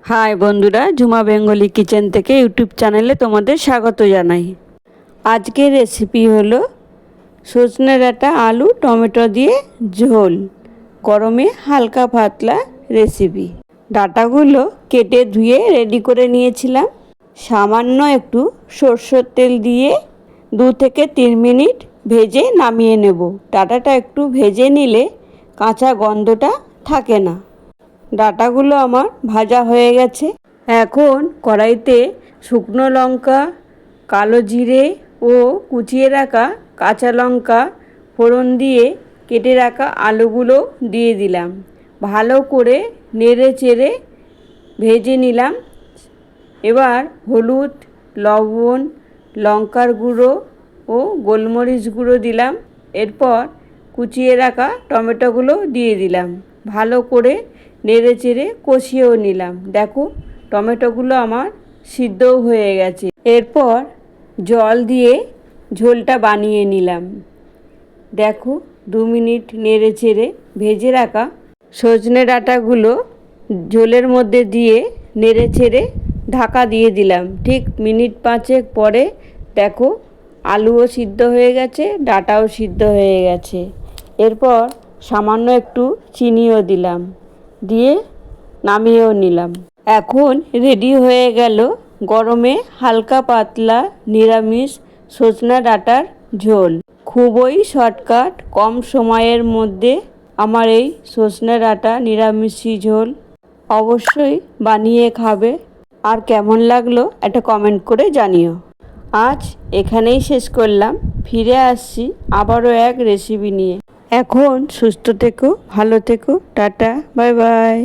High বন্ধুরা, Jhuma Bengali kitchen থেকে YouTube চ্যানেলে তোমাদের স্বাগত জানাই। আজকের রেসিপি হলো সজনে ডাঁটা আলু টমেটো দিয়ে ঝোল। গরমে হালকা পাতলা রেসিপি। ডাঁটাগুলো কেটে ধুয়ে রেডি করে নিয়েছিলাম। সামান্য একটু সরষের তেল দিয়ে 2 থেকে 3 মিনিট ভেজে নামিয়ে নেব। ডাঁটাটা একটু ভেজে নিলে কাঁচা গন্ধটা থাকে না। ডাঁটাগুলো আমার ভাজা হয়ে গেছে। এখন কড়াইতে শুকনো লঙ্কা, কালো জিরে ও কুচিয়ে রাখা কাঁচা লঙ্কা ফোড়ন দিয়ে কেটে রাখা আলুগুলো দিয়ে দিলাম। ভালো করে নেড়ে চেড়ে ভেজে নিলাম। এবার হলুদ, লবণ, লঙ্কার গুঁড়ো ও গোলমরিচ গুঁড়ো দিলাম। এরপর কুচিয়ে রাখা টমেটোগুলো দিয়ে দিলাম। ভালো করে নেড়ে চেড়ে কষিয়েও নিলাম। দেখো টমেটোগুলো আমার সিদ্ধও হয়ে গেছে। এরপর জল দিয়ে ঝোলটা বানিয়ে নিলাম। দেখো 2 মিনিট নেড়ে চেড়ে ভেজে রাখা সজনে ডাঁটাগুলো ঝোলের মধ্যে দিয়ে নেড়ে চেড়ে ঢাকা দিয়ে দিলাম। ঠিক মিনিট 5 পরে দেখো আলুও সিদ্ধ হয়ে গেছে, ডাঁটাও সিদ্ধ হয়ে গেছে। এরপর সামান্য একটু চিনিও দিলাম, দিয়ে নামিয়েও নিলাম। এখন রেডি হয়ে গেল গরমে হালকা পাতলা নিরামিষ সজনে ডাঁটার ঝোল। খুবই শর্টকাট, কম সময়ের মধ্যে আমার এই সজনে ডাঁটা নিরামিষি ঝোল। অবশ্যই বানিয়ে খাবে। আর কেমন লাগলো একটা কমেন্ট করে জানিও। আজ এখানেই শেষ করলাম। ফিরে আসছি আবারও এক রেসিপি নিয়ে। এখন সুস্থ থেকো, ভালো থেকো, টাটা, বাই বাই।